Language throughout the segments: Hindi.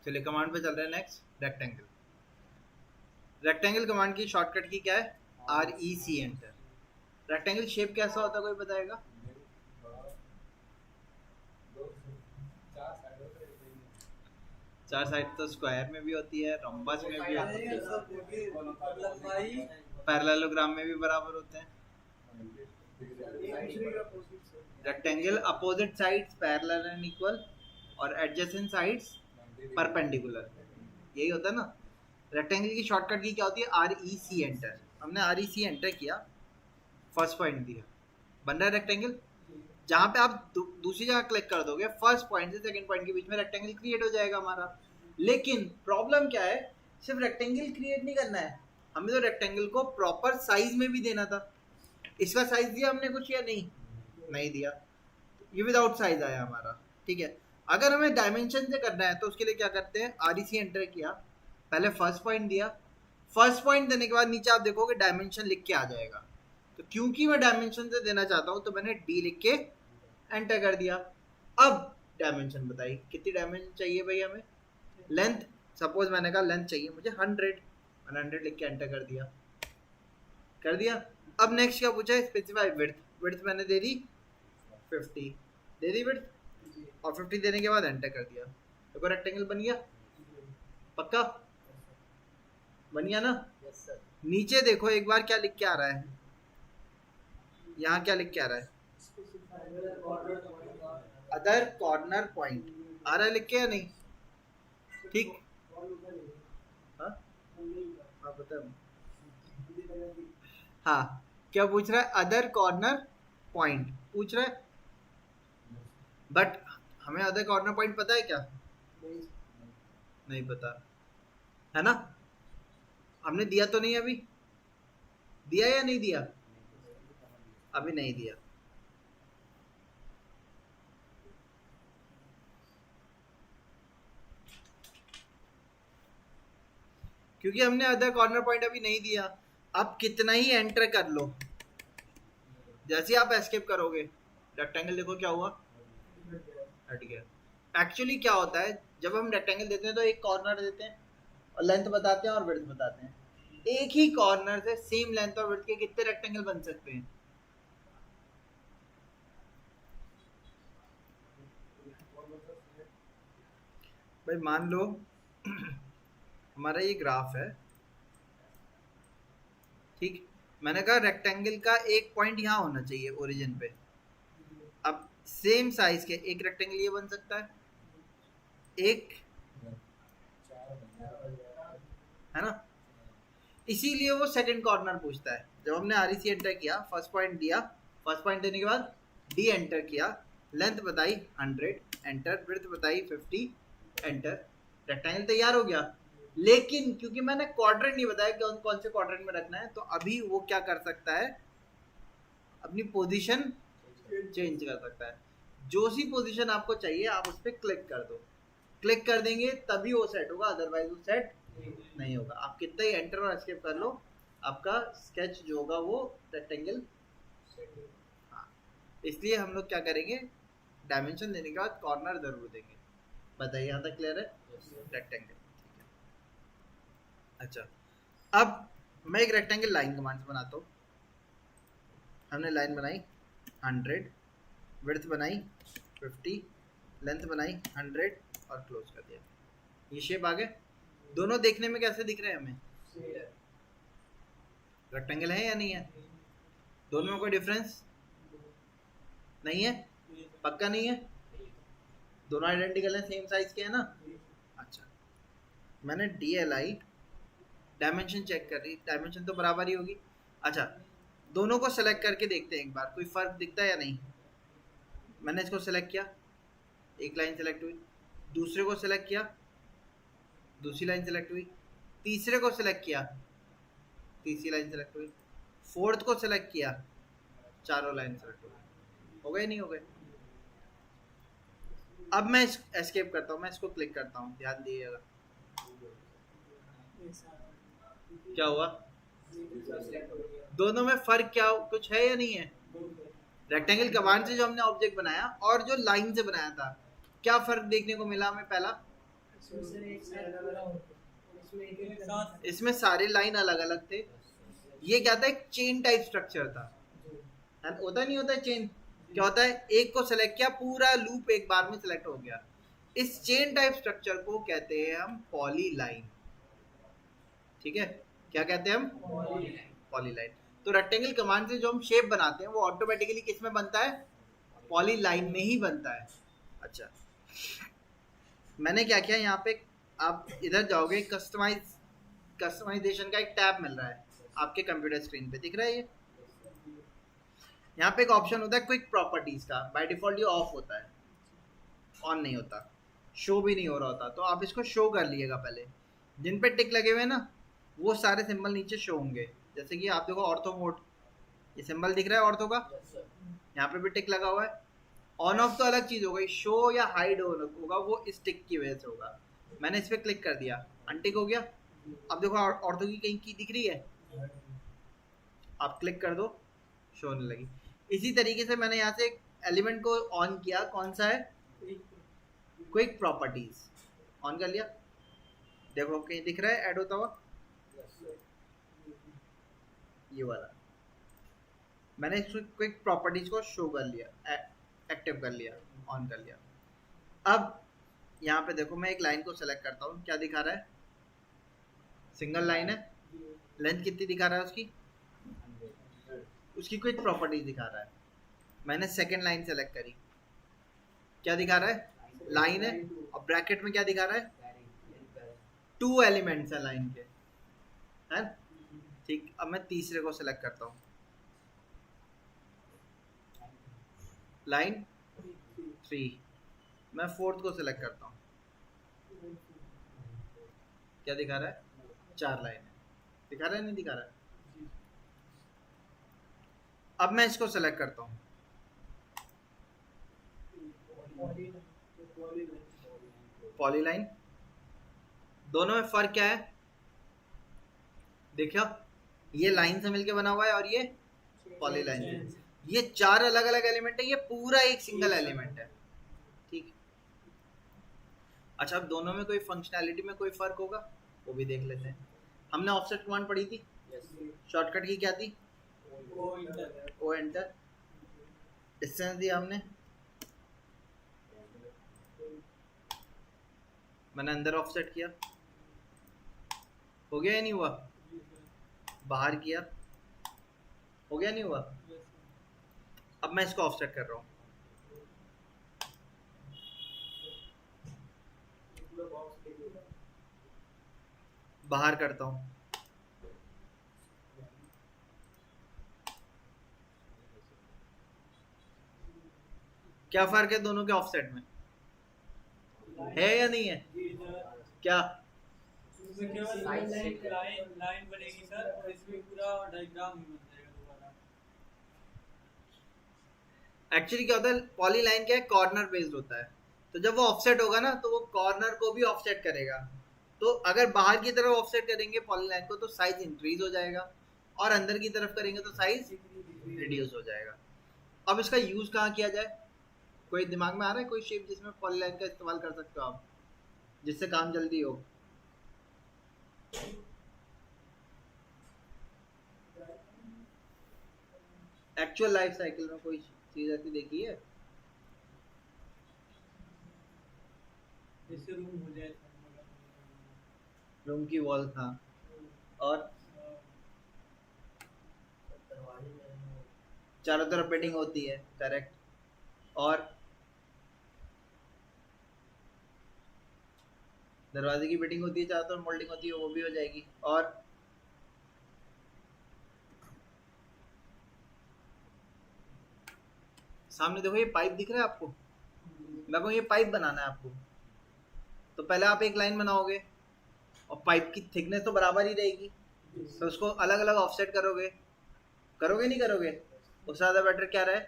चलिए कमांड पे चल रहे हैं। Next rectangle. रेक्टेंगल कमांड की शॉर्टकट की क्या है? REC enter. रेक्टेंगल शेप कैसा होता है कोई बताएगा? चार साइड तो स्क्वायर में भी होती है, रोम्बस में भी होती है, पैरेललोग्राम में भी बराबर होते हैं। Rectangle opposite sides parallel and equal और एडजेसेंट साइड्स परपेंडिकुलर, यही होता है ना। रेक्टेंगल की शॉर्टकट की क्या होती है? REC enter. हमने REC एंटर किया, फर्स्ट पॉइंट दिया, बन रहा है रेक्टेंगल। जहां पे आप दूसरी जगह क्लिक कर दोगे, फर्स्ट पॉइंट से सेकंड पॉइंट के बीच में रेक्टेंगल क्रिएट हो जाएगा हमारा। लेकिन प्रॉब्लम क्या है, सिर्फ रेक्टेंगल क्रिएट नहीं करना है, हमें तो रेक्टेंगल को प्रॉपर साइज में भी देना था। इसका साइज दिया हमने कुछ या नहीं दिया, ये विदाउट साइज आया हमारा। ठीक है, अगर हमें डायमेंशन से करना है तो उसके लिए क्या करते हैं? REC एंटर किया, पहले फर्स्ट पॉइंट दिया, फर्स्ट पॉइंट देने के बाद नीचे आप देखोगे डायमेंशन लिख के आ जाएगा। तो क्योंकि मैं डायमेंशन से देना चाहता हूं तो मैंने D लिख के एंटर कर दिया। अब डायमेंशन बताइए कितनी डायमेंशन चाहिए भाई हमें? लेंथ, सपोज मैंने कहा लेंथ चाहिए मुझे 100 लिख के एंटर कर दिया। अब नेक्स्ट क्या पूछा है? Specify width. विड्थ मैंने दे दी 50, दे दी विड्थ, और 50 देने के बाद एंटर कर दिया। देखो रेक्टेंगल बन गया, पक्का बन गया ना? Yes sir. नीचे देखो एक बार क्या लिख के आ रहा है, यहाँ क्या लिख के आ रहा है? अदर कॉर्नर पॉइंट आ रहा है लिख के या नहीं? ठीक, हाँ बता। हाँ, क्या पूछ रहा है? अदर कॉर्नर पॉइंट पूछ रहा है, बट हमें अदर कॉर्नर पॉइंट पता है क्या? नहीं पता है ना। हमने दिया तो नहीं, अभी दिया या नहीं दिया? अभी नहीं दिया। क्योंकि हमने अदर कॉर्नर पॉइंट अभी नहीं दिया। आप कितना ही एंटर कर लो, जैसे आप एस्केप करोगे रेक्टेंगल देखो क्या हुआ, हट गया। एक्चुअली क्या होता है, जब हम रेक्टेंगल देते हैं तो एक कॉर्नर देते हैं और लेंथ बताते हैं और विड्थ बताते हैं। एक ही कॉर्नर से सेम लेंथ और विड्थ के कितने रेक्टेंगल बन सकते हैं? भाई मान लो हमारा ये ग्राफ है, ठीक, मैंने कहा रेक्टेंगल का एक पॉइंट यहाँ होना चाहिए ओरिजिन पे। अब सेम साइज के एक रेक्टेंगल ये बन सकता है, एक, है ना। इसीलिए वो सेकंड कॉर्नर पूछता है। जब हमने REC एंटर किया, फर्स्ट पॉइंट दिया, फर्स्ट पॉइंट देने के बाद D एंटर किया, लेंथ बताई 100 एंटर, विड्थ बताई 50 एंटर, रेक्टेंगल तैयार हो गया। लेकिन क्योंकि मैंने क्वाड्रेंट नहीं बताया कि कौन से क्वाड्रेंट में रखना है, तो अभी वो क्या कर सकता है? अपनी पोजीशन चेंज कर सकता है। जो सी पोजीशन आपको चाहिए आप उस पर क्लिक कर दो, क्लिक कर देंगे तभी वो सेट होगा, अदरवाइज वो सेट नहीं होगा। आप कितना ही एंटर और एस्केप कर लो, आपका स्केच जो होगा वो रेक्टेंगल। हाँ, इसलिए हम लोग क्या करेंगे, डायमेंशन देने के बाद कॉर्नर जरूर देंगे। बताइए यहाँ तक क्लियर है? रेक्टेंगल। अच्छा, अब मैं एक रेक्टेंगल लाइन कमांड से बनाता हूँ। हमने लाइन बनाई 100, विड्थ बनाई 50, लेंथ बनाई 100 और क्लोज कर दिया। ये शेप आ गए। दोनों देखने में कैसे दिख रहे हैं हमें? रेक्टेंगल है या नहीं है? दोनों में कोई डिफरेंस नहीं है? पक्का नहीं है? दोनों आइडेंटिकल हैं, सेम साइज के हैं ना। अच्छा, मैंने DLI डायमेंशन चेक कर रही, डायमेंशन तो बराबर ही होगी। अच्छा, दोनों को सेलेक्ट करके देखते हैं एक बार, कोई फर्क दिखता है या नहीं। मैंने इसको सेलेक्ट किया, एक लाइन सेलेक्ट हुई, दूसरे को सेलेक्ट किया, दूसरी लाइन सेलेक्ट हुई, तीसरे को सेलेक्ट किया, तीसरी लाइन सेलेक्ट हुई, फोर्थ को सेलेक्ट किया, चारों लाइन सेलेक्ट हुई। हो गए नहीं हो गए? अब मैं एस्केप करता हूँ, मैं इसको क्लिक करता हूँ, ध्यान दीजिएगा क्या हुआ। दोनों में फर्क क्या कुछ है या नहीं है? रेक्टेंगल कमांड से जो हमने ऑब्जेक्ट बनाया और जो लाइन से बनाया था, क्या फर्क देखने को मिला हमें? पहला इसमें सारे लाइन अलग अलग थे। ये क्या था, एक चेन टाइप स्ट्रक्चर था। होता नहीं होता चेन, क्या होता है, एक को सेलेक्ट किया, पूरा लूप एक बार में सेलेक्ट हो गया। इस चेन टाइप स्ट्रक्चर को कहते हैं हम पॉलीलाइन। ठीक है, क्या कहते हैं हम, पॉलीलाइन। तो रेक्टेंगल कमांड से जो हम शेप बनाते हैं वो ऑटोमेटिकली किस में बनता है, पॉलीलाइन में ही बनता है। अच्छा, मैंने क्या किया, यहाँ पे आप इधर जाओगे, कस्टमाइजेशन का एक टैब मिल रहा है आपके कंप्यूटर स्क्रीन पे, दिख रहा है ये। यहाँ पे एक ऑप्शन होता है क्विक प्रॉपर्टीज का, बाय डिफॉल्ट ये ऑफ होता है, ऑन नहीं होता, शो भी नहीं हो रहा होता। तो आप इसको शो कर लीजिएगा पहले। जिन पे टिक लगे हुए ना वो सारे सिंबल नीचे शो होंगे। जैसे कि आप देखो ऑर्थो मोड, ये सिंबल दिख रहा है ऑर्थो का, यहाँ पे भी टिक लगा हुआ है। ऑन ऑफ तो अलग चीज होगा, शो या हाइड होगा वो इस टिक की वजह से होगा। मैंने इस पर क्लिक कर दिया, अनटिक हो गया। अब देखो ऑर्थो की कहीं की दिख रही है, आप क्लिक कर दो, शो होने लगी। इसी तरीके से मैंने यहाँ से एक एलिमेंट को ऑन किया, कौन सा है, क्विक प्रॉपर्टीज, ऑन कर लिया। देखो कहीं दिख रहा है ऐड होता हुआ, ये वाला मैंने क्विक प्रॉपर्टीज को शो कर लिया, एक्टिव कर लिया, ऑन कर लिया। अब यहाँ पे देखो मैं एक लाइन को सेलेक्ट करता हूँ, क्या दिखा रहा है, सिंगल लाइन है, लेंथ कितनी दिखा रहा है उसकी क्विक प्रॉपर्टीज दिखा रहा है। मैंने सेकंड लाइन सेलेक्ट करी, क्या दिखा रहा है, लाइन है, और ब्रैकेट में क्या दिखा रहा है, 2 एलिमेंट्स है लाइन के, है ठीक। अब मैं तीसरे को सेलेक्ट करता हूँ, लाइन 3, मैं फोर्थ को सिलेक्ट करता हूँ, क्या दिखा रहा है, 4 लाइन है, दिखा रहा है नहीं दिखा रहा है। अब मैं इसको सेलेक्ट करता हूँ, पॉलीलाइन। दोनों में फर्क क्या है, देखियो ये लाइन से मिलके बना हुआ है और ये पॉलीलाइन से। ये 4 अलग अलग एलिमेंट है, ये पूरा एक सिंगल एलिमेंट है, ठीक। अच्छा, अब दोनों में कोई फंक्शनैलिटी में कोई फर्क होगा वो भी देख लेते हैं। हमने ऑफसेट कमांड पढ़ी थी, शॉर्टकट की क्या थी, ओ एंटर, डिस्टेंस दिया हमने, मैंने अंदर ऑफसेट किया, हो गया या नहीं हुआ, बाहर किया, हो गया नहीं हुआ। अब मैं इसको ऑफसेट कर रहा हूँ, बाहर करता हूँ, क्या फर्क है दोनों के ऑफसेट में, है या नहीं है, क्या लाइन बनेगी सर, और इसमें पूरा डायग्राम ही बन जाएगा दोबारा। एक्चुअली क्या होता है, पॉलीलाइन क्या है, कॉर्नर बेस्ड होता है। तो जब वो ऑफसेट होगा ना तो वो कॉर्नर को भी ऑफसेट करेगा। तो अगर बाहर की तरफ ऑफसेट करेंगे पॉलीलाइन को तो साइज इंक्रीज हो जाएगा, और अंदर की तरफ करेंगे तो साइज रिड्यूस हो जाएगा। अब इसका यूज कहाँ किया जाए, कोई दिमाग में आ रहा है कोई शेप जिसमें पॉलीलाइन का इस्तेमाल कर सकते हो आप, जिससे काम जल्दी हो। एक्चुअल लाइफ साइकिल में कोई चीज ऐसी देखी है, जैसे रूम हो जाए, रूम की वॉल था, और चारों तरफ बेडिंग होती है, करेक्ट, और दरवाजे की बेडिंग होती है, चारों तरफ मोल्डिंग होती है, वो भी हो जाएगी। और सामने देखो ये पाइप दिख रहा है आपको, मैं कहूँ ये पाइप बनाना है आपको, तो पहले आप एक लाइन बनाओगे और पाइप की थिकनेस तो बराबर ही रहेगी, तो उसको अलग अलग ऑफसेट करोगे, करोगे नहीं करोगे, उससे ज़्यादा बेटर क्या रहे,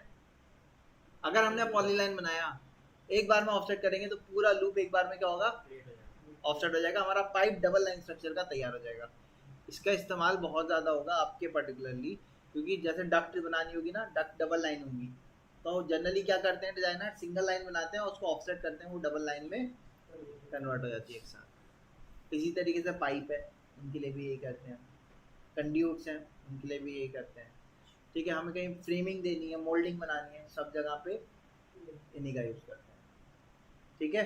अगर हमने पॉलीलाइन बनाया एक बार में ऑफसेट करेंगे तो पूरा लूप एक बार में क्या होगा, ऑफसेट हो जाएगा, हमारा पाइप डबल लाइन स्ट्रक्चर का तैयार हो जाएगा। इसका इस्तेमाल बहुत ज़्यादा होगा आपके पर्टिकुलरली, क्योंकि जैसे डक्ट बनानी होगी ना, डक्ट डबल लाइन होगी, तो जनरली क्या करते हैं डिजाइनर, सिंगल लाइन बनाते हैं और उसको ऑफसेट करते हैं वो डबल लाइन में कन्वर्ट हो जाती है एक साथ। इसी तरीके से पाइप है, उनके लिए भी यही करते हैं। कंड्यूट्स हैं, उनके लिए भी यही करते हैं। ठीक है, हमें कहीं फ्रेमिंग देनी है, मोल्डिंग बनानी है, सब जगह पे इन्हीं का यूज़ करते हैं। ठीक है,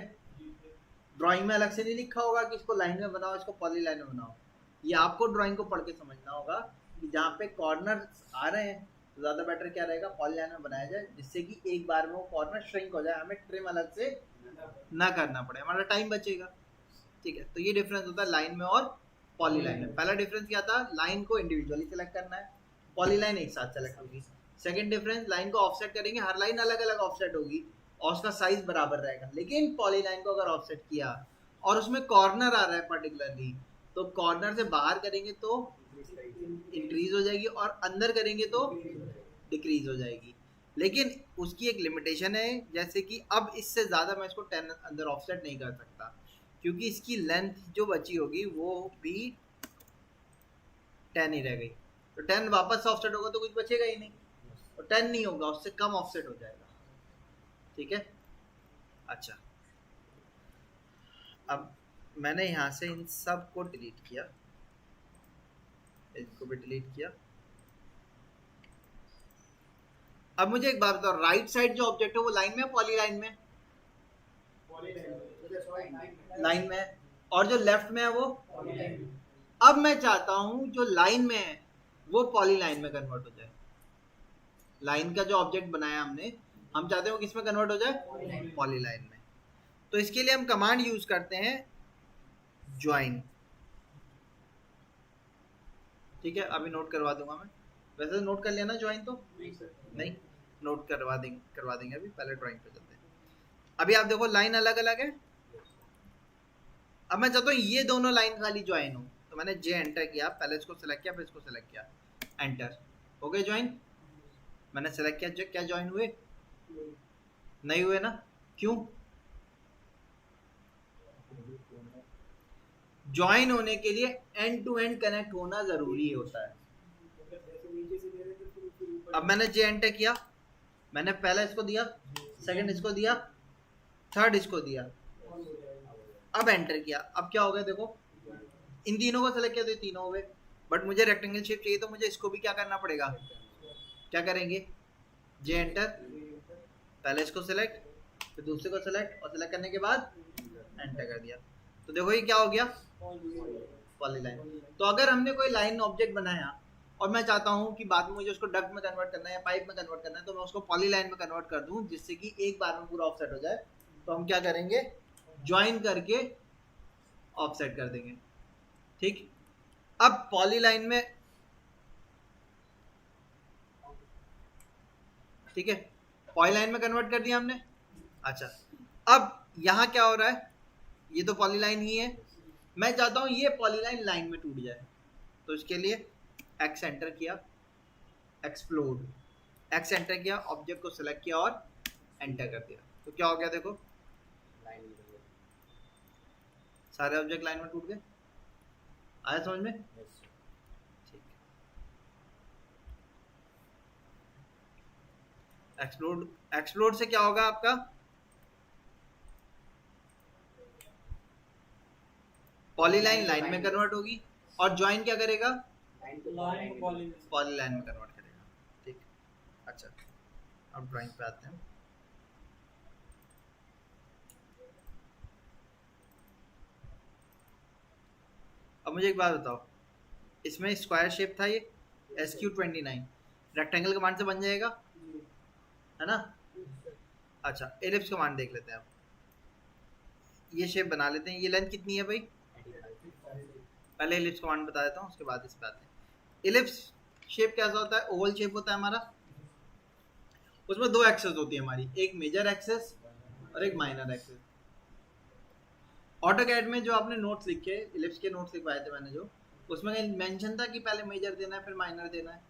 ड्राइंग में अलग से नहीं लिखा होगा कि इसको लाइन में बनाओ, इसको पॉली लाइन में बनाओ। ये आपको ड्राइंग को पढ़ के समझना होगा कि जहाँ पे कॉर्नर आ रहे हैं तो ज़्यादा बेटर क्या रहेगा, पॉली लाइन में बनाया जाए, जिससे कि एक बार में वो कॉर्नर श्रिंक हो जाए, हमें ट्रिम अलग से ना करना पड़े, हमारा टाइम बचेगा। ठीक है, तो ये डिफरेंस होता है लाइन में और पॉली लाइन में। पहला डिफरेंस क्या था, लाइन को इंडिविजुअली सेलेक्ट करना है, पॉली लाइन एक साथ सेलेक्ट होगी। सेकंड डिफरेंस, लाइन को ऑफसेट करेंगे, हर लाइन अलग अलग ऑफसेट होगी और उसका साइज बराबर रहेगा। लेकिन पॉली लाइन को अगर ऑफसेट किया और उसमें कॉर्नर आ रहा है पर्टिकुलरली, तो कॉर्नर से बाहर करेंगे तो इंक्रीज हो जाएगी और अंदर करेंगे तो डिक्रीज हो जाएगी। लेकिन उसकी एक लिमिटेशन है, जैसे कि अब इससे ज़्यादा मैं इसको 10 अंदर ऑफसेट नहीं कर सकता, क्योंकि इसकी लेंथ जो बची होगी वो भी 10 ही रह गई। तो 10 वापस ऑफसेट होगा तो कुछ बचेगा ही नहीं, तो 10 नहीं होगा, उससे कम ऑफसेट हो जाएगा। ठीक है, अच्छा, अब मैंने यहाँ से इन सब को डिलीट किया, इसको भी डिलीट किया। अब मुझे एक बात बताओ, राइट साइड जो ऑब्जेक्ट है वो लाइन में, पॉली लाइन में? लाइन में है। और जो लेफ्ट में है वो? अब मैं चाहता हूं जो लाइन में है वो पॉली लाइन में कन्वर्ट हो जाए। लाइन का जो ऑब्जेक्ट बनाया हमने, हम चाहते हैं वो किस में कन्वर्ट हो जाए, पॉली लाइन में। तो इसके लिए हम कमांड यूज करते हैं ज्वाइन। ठीक है, अभी नोट करवा दूंगा मैं, वैसे नोट कर लेना ज्वाइन तो नहीं, नोट करवा देंगे अभी, पहले ड्राइंग पे चलते हैं। अभी आप देखो लाइन अलग अलग है। अब मैं चाहता हूँ ये दोनों लाइन खाली ज्वाइन हो, तो मैंने जे एंटर किया, पहले इसको सेलेक्ट किया फिर इसको सेलेक्ट किया, एंटर हो गए ज्वाइन। मैंने सेलेक्ट किया, क्या ज्वाइन हुए? नहीं हुए ना, क्यों? ज्वाइन होने के लिए एंड टू एंड कनेक्ट होना जरूरी होता है। अब मैंने जे एंटर किया, मैंने पहला इसको दिया, सेकंड इसको दिया, थर्ड इसको दिया, अब एंटर किया। अब क्या हो गया देखो, इन तीनों को सेलेक्ट किया तो ये तीनों हो गए, बट मुझे रेक्टेंगल शेप चाहिए तो मुझे इसको भी क्या करना पड़ेगा, क्या करेंगे, जे एंटर, पहले इसको सेलेक्ट फिर दूसरे को सेलेक्ट और सेलेक्ट करने के बाद एंटर कर दिया। तो देखो ये क्या हो गया, पॉली लाइन। तो अगर हमने कोई लाइन ऑब्जेक्ट बनाया और मैं चाहता हूं कि बाद में मुझे उसको डक्ट में कन्वर्ट करना है या पाइप में कन्वर्ट करना है, तो मैं उसको पॉली लाइन में कन्वर्ट कर दूं जिससे कि एक बार में पूरा ऑफसेट हो जाए। तो हम क्या करेंगे, ज्वाइन करके ऑफसेट कर देंगे। ठीक, अब पॉली लाइन में, ठीक है, पॉली लाइन में कन्वर्ट कर दिया हमने। अच्छा, अब यहाँ क्या हो रहा है, ये तो पॉली लाइन ही है, मैं चाहता हूँ ये पॉली लाइन में टूट जाए। तो इसके लिए एक्स एंटर किया, एक्सप्लोड, एक्स एंटर किया, ऑब्जेक्ट को सिलेक्ट किया और एंटर कर दिया। तो क्या हो गया देखो, सारे ऑब्जेक्ट लाइन में टूट गए। आया समझ में? ठीक, एक्सप्लोड, एक्सप्लोड से क्या होगा आपका, पॉली लाइन में कन्वर्ट होगी और ज्वाइन क्या करेगा, पॉली लाइन में कन्वर्ट करेगा। ठीक, अच्छा, अब ड्राइंग पे आते हैं। अब मुझे एक बात बताओ, इसमें स्क्वायर शेप था ये SQ29, रेक्टेंगल कमांड से बन जाएगा, है ना? अच्छा, एलिप्स कमांड देख लेते हैं। अब ये शेप बना लेते हैं। ये लेंथ कितनी है भाई, पहले एलिप्स कमांड बता देता हूँ, उसके बाद इस पे आते हैं। एलिप्स शेप कैसा होता है, ओवल शेप होता है हमारा, उसमें दो एक्सेस होती है हमारी, एक मेजर एक्सेस और एक माइनर एक्सेस। ऑटोकैड में जो आपने नोट्स लिखे, इलिप्स के नोट्स लिखवाए थे मैंने, जो उसमें मेंशन था कि पहले मेजर देना है फिर माइनर देना है।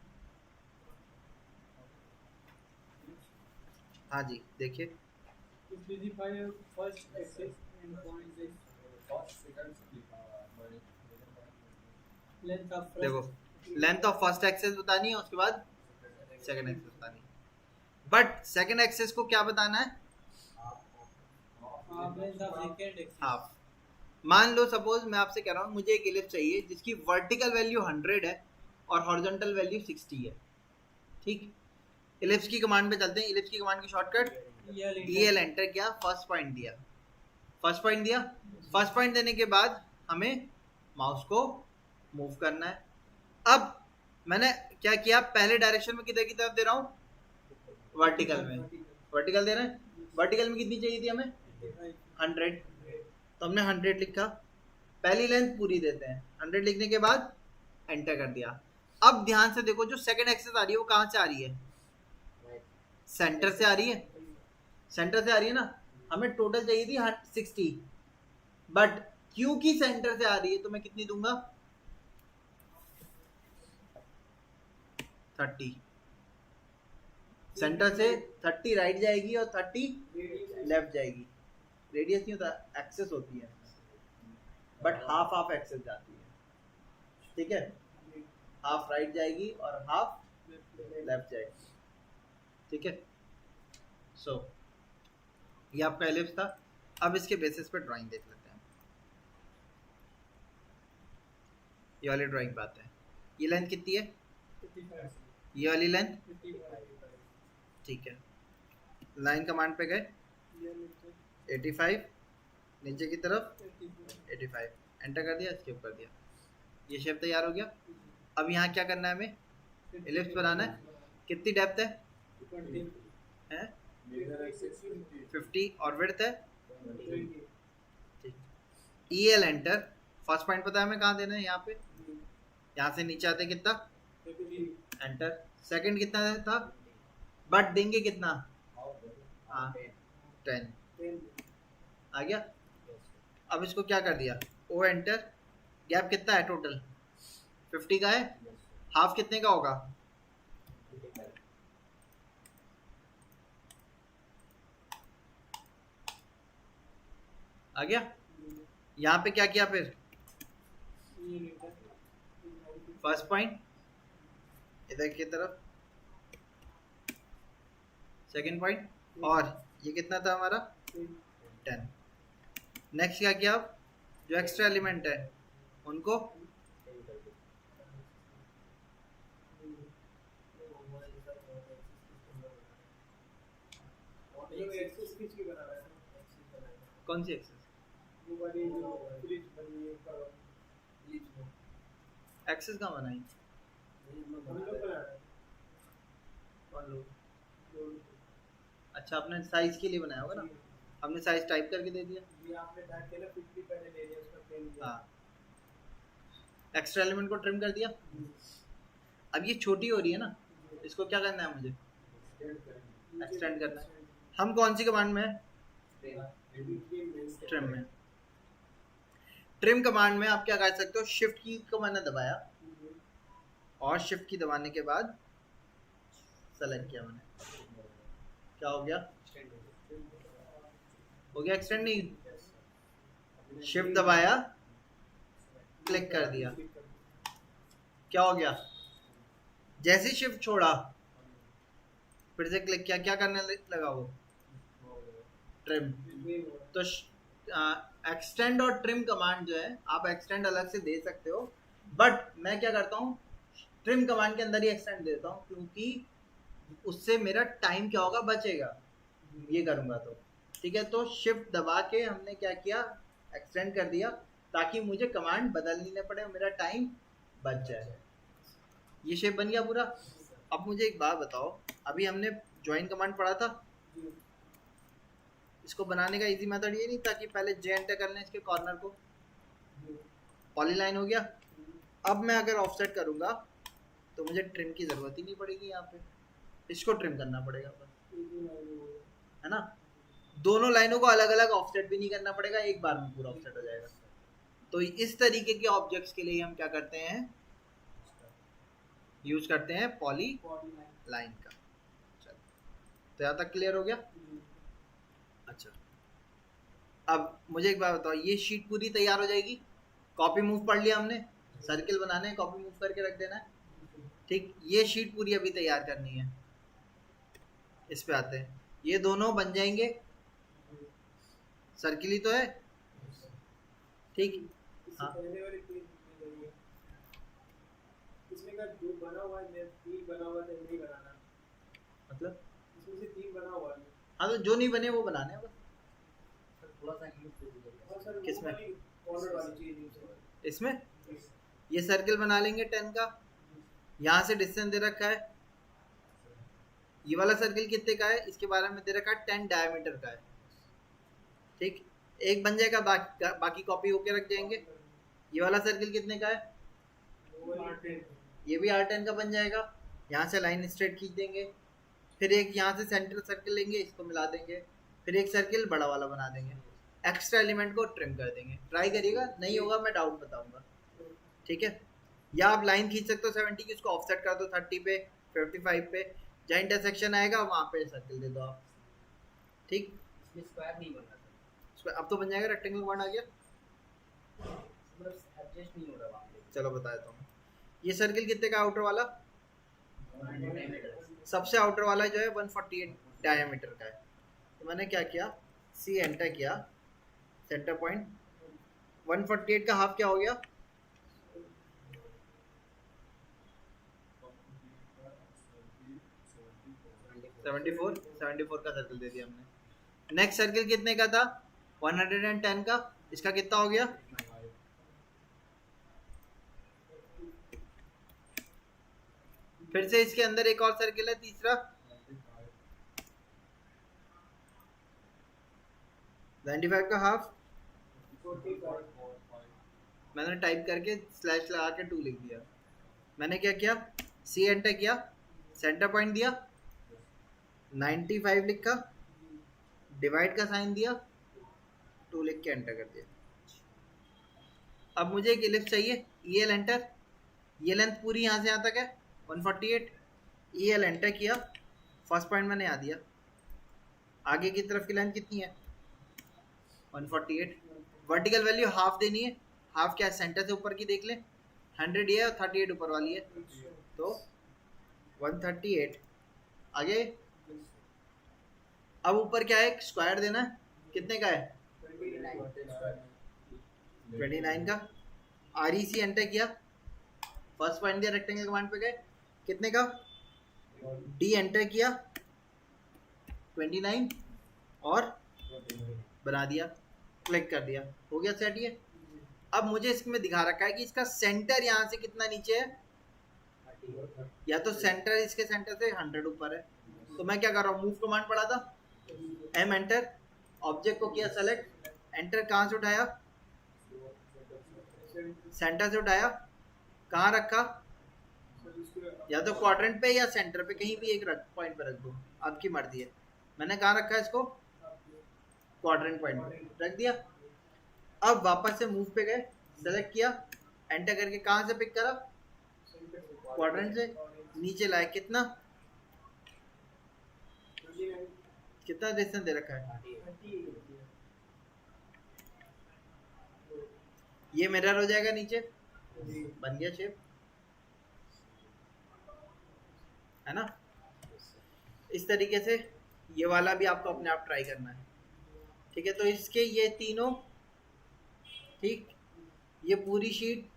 हाँ जी, देखिए देखो, लेंथ ऑफ फर्स्ट एक्सेस बतानी है, उसके बाद सेकंड एक्सेस बतानी है, बट सेकंड एक्सेस को क्या बताना है, हाफ। मान लो सपोज मैं आपसे कह रहा हूँ मुझे एक इलिप्स चाहिए जिसकी वर्टिकल वैल्यू 100 है और हॉरिजॉन्टल वैल्यू 60 है, ठीक। इलिप्स की कमांड पे चलते हैं। इलिप्स की कमांड की शॉर्टकट EL एंटर किया, फर्स्ट पॉइंट दिया, फर्स्ट पॉइंट दिया। फर्स्ट पॉइंट देने के बाद हमें माउस को मूव करना है। अब मैंने क्या किया, पहले डायरेक्शन में किधर की तरफ दे रहा हूँ, वर्टिकल में, वर्टिकल दे रहे हैं। वर्टिकल में कितनी चाहिए थी हमें, 100, तो हमने 100 लिखा। पहली लेंथ पूरी देते हैं, 100 लिखने के बाद एंटर कर दिया। अब ध्यान से देखो, जो सेकंड एक्सेस आ रही है वो कहाँ से आ रही है, सेंटर से आ रही है, सेंटर से आ रही है ना। हमें टोटल चाहिए थी 60, बट क्योंकि सेंटर से आ रही है तो मैं कितनी दूंगा, 30। सेंटर से 30 राइट जाएगी और 30 लेफ्ट जाएगी। रेडियस नहीं होता, एक्सेस होती है, बट हाफ हाफ एक्सेस जाती है, ठीक है। हाफ राइट जाएगी और हाफ लेफ्ट जाएगी, ठीक है। सो ये आपका एलिप्स था। अब इसके बेसिस पे ड्राइंग देख लेते हैं। ये वाली ड्राइंग पे आते हैं। ये लेंथ कितनी है, ये वाली लेंथ, ठीक है। लाइन कमांड पे गए, 85, नीचे की तरफ 85, एंटर कर दिया, स्किप कर दिया, ये शेप तैयार हो गया। अब यहाँ क्या करना है, हमें इलिप्स बनाना है। कितनी डेप्थ है 50 और विड्थ है, ठीक। EL एंटर, फर्स्ट पॉइंट पता है हमें कहाँ देना है, यहाँ पे। यहाँ से नीचे आते कितना, एंटर। सेकंड कितना था, बट देंगे कितना, हाँ 10 आ गया। अब इसको क्या कर दिया, O एंटर। गैप कितना है टोटल, 50 का है। हाफ कितने का होगा, आ गया। यहाँ पे क्या किया फिर, फर्स्ट पॉइंट इधर की तरफ, सेकंड पॉइंट, और ये कितना था हमारा 10। नेक्स्ट क्या किया, अब जो एक्स्ट्रा एलिमेंट है उनको कौन सी एक्सेस, एक्सेस कहाँ बनाई, अच्छा आपने साइज के लिए बनाया होगा ना, हमने साइज टाइप करके दे दिया। हाँ, एक्स्ट्रा एलिमेंट को ट्रिम कर दिया। अब ये छोटी हो रही है ना, इसको क्या करना है, मुझे एक्सटेंड करना है। हम कौन सी कमांड में है, ट्रिम में। ट्रिम कमांड में आप क्या कर सकते हो, शिफ्ट की को मैंने दबाया और शिफ्ट की दबाने के बाद सेलेक्ट किया मैंने, क्या हो गया, हो गया एक्सटेंड। नहीं, शिफ्ट दबाया, क्लिक कर दिया, क्या हो गया, जैसे शिफ्ट छोड़ा फिर से क्लिक किया, क्या करने लगा वो, ट्रिम। तो एक्सटेंड और ट्रिम कमांड जो है, आप एक्सटेंड अलग से दे सकते हो, बट मैं क्या करता हूँ, ट्रिम कमांड के अंदर ही एक्सटेंड देता हूँ, क्योंकि उससे मेरा टाइम क्या होगा, बचेगा, ये करूँगा तो, ठीक है। तो शिफ्ट दबा के हमने क्या किया, एक्सटेंड कर दिया, ताकि मुझे कमांड बदलनी न पड़े और मेरा टाइम बच जाए। ये शेप बन गया पूरा। अब मुझे एक बात बताओ, अभी हमने ज्वाइन कमांड पढ़ा था, इसको बनाने का इजी मेथड ये नहीं था कि पहले जे एंटर कर लें इसके कॉर्नर को, पॉलीलाइन हो गया। अब मैं अगर ऑफसेट करूंगा तो मुझे ट्रिम की जरूरत ही नहीं पड़ेगी, यहाँ पे इसको ट्रिम करना पड़ेगा बस, है ना। दोनों लाइनों को अलग अलग ऑफसेट भी नहीं करना पड़ेगा, एक बार में पूरा ऑफसेट हो जाएगा। तो इस तरीके के ऑब्जेक्ट्स के लिए हम क्या करते हैं, यूज करते हैं पॉली लाइन का। चलो, तो यहाँ तक क्लियर हो गया। अच्छा, अब मुझे एक बात बताओ, ये शीट पूरी तैयार हो जाएगी, कॉपी मूव पढ़ लिया हमने, सर्किल बनाने हैं, कॉपी मूव करके रख देना है, ठीक। ये शीट पूरी अभी तैयार करनी है, इस पे आते हैं, ये दोनों बन जाएंगे, सर्किल ही तो है, ठीक। इससे हाँ पहले वाले पेज में जाइए, इसमें का जो बना हुआ है, तीन बना हुआ है, नहीं बनाना, मतलब इसमें से तीन बना हुआ है। हाँ तो जो नहीं बने वो बनाने हैं बस। सर थोड़ा सा इंग्लिश दे दीजिए। और सर वो किसमें? वाली ऑर्डर वाली चीज यूज इसमें ये सर्किल बना लेंगे 10 का, यहाँ से डिस्टेंस दे रखा है, ये वाला सर्किल कितने का है इसके बारे में दे रखा है 10 डायमीटर का है, ठीक। एक बन जाएगा, बाकी कॉपी होके रख जाएंगे। ये वाला सर्किल कितने का है, ये भी R10 का बन जाएगा। यहाँ से लाइन स्ट्रेट खींच देंगे, फिर एक यहाँ से सेंटर सर्किल लेंगे, इसको मिला देंगे, फिर एक सर्किल बड़ा वाला बना देंगे, एक्स्ट्रा एलिमेंट को ट्रिम कर देंगे। ट्राई करिएगा, नहीं होगा मैं डाउट बताऊंगा, ठीक है। या आप लाइन खींच सकते हो 70 की, उसको ऑफसेट कर दो 30 पे 55 पे, जहाँ इंटरसेक्शन आएगा वहाँ पे सर्किल दे दो आप, ठीक। इसमें स्क्वायर नहीं बन रहा सर, अब तो बन जाएगा, रेक्टेंगल बॉन्ड आ गया। मतलब एडजस्ट नहीं हो रहा वहाँ पे। चलो बता देता हूँ। ये सर्किल कितने का आउटर वाला, 100 डायमीटर। सबसे आउटर वाला जो है 148 डायमीटर का है। तो मैंने क्या किया, सी एंटर किया, सेंटर पॉइंट 148 का हाफ क्या हो गया, 74 का सर्किल दे दिया हमने। नेक्स्ट सर्किल कितने का था, 110 का, इसका कितना हो गया, फिर से इसके अंदर एक और सर्किल है तीसरा, 95 का हाफ, मैंने टाइप करके स्लैश लगा के 2 लिख दिया। मैंने क्या किया, सी एंटर किया, सेंटर पॉइंट दिया, 95 लिखा, डिवाइड का साइन दिया, 2 लिख के एंटर कर दिया। अब मुझे एक इलिप्स चाहिए, EL एंटर, ये लेंथ पूरी यहाँ से यहाँ तक है 148, EL एंटर किया, फर्स्ट पॉइंट मैंने यहाँ दिया, आगे की तरफ की लेंथ कितनी है 148, वर्टिकल वैल्यू हाफ देनी है, हाफ क्या है सेंटर से ऊपर की देख लें, 100 ये है और 38 ऊपर वाली है, तो 138 आगे। अब ऊपर क्या है, स्क्वायर देना है, कितने का है 29 का, REC एंटर किया, फर्स्ट पॉइंट दिया, रेक्टेंगल कमांड पे गए, कितने का, D एंटर किया 29 और बना दिया, क्लिक कर दिया, हो गया सेट। ये अब मुझे इसमें दिखा रखा है कि इसका सेंटर यहाँ से कितना नीचे है, या तो सेंटर इसके सेंटर से 100 ऊपर है, तो मैं क्या कर रहा हूँ, मूव कमांड पढ़ा था, M एंटर, ऑब्जेक्ट को किया सेलेक्ट, एंटर, कहाँ से उठाया, सेंटर से उठाया, कहाँ रखा, या तो क्वाड्रेंट पे या सेंटर पे, कहीं भी एक पॉइंट पे रख दो, आपकी मर्जी है। मैंने कहाँ रखा है इसको, क्वाड्रेंट पॉइंट पे रख दिया। अब वापस से मूव पे गए, सेलेक्ट किया, एंटर करके कहाँ से पिक करा, क्वाड्रेंट से, नीचे लाए, कितना कितना डिस्टेंस दे रखा है, ये मिरर हो जाएगा नीचे, बन गया शेप, है ना। इस तरीके से ये वाला भी आपको अपने आप ट्राई करना है, ठीक है। तो इसके ये तीनों, ठीक, ये पूरी शीट,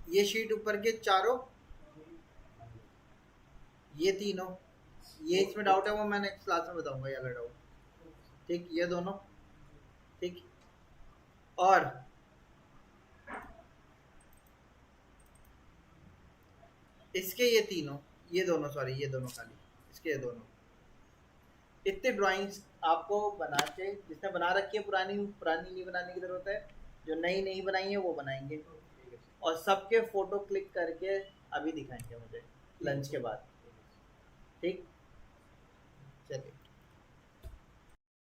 ये शीट ऊपर के चारों, ये तीनों, ये इसमें डाउट है वो मैं नेक्स्ट क्लास में बताऊंगा, ये वाला डाउट, ठीक, ये दोनों, ठीक, और इसके ये तीनों, ये दोनों, सॉरी ये दोनों खाली, इसके ये दोनों, इतने ड्राइंग्स आपको बना के, जिसने बना रखी है पुरानी नहीं बनाने की जरूरत है, जो नई नहीं बनाई है वो बनाएंगे, और सबके फोटो क्लिक करके अभी दिखाएंगे मुझे लंच के बाद, ठीक, चलिए।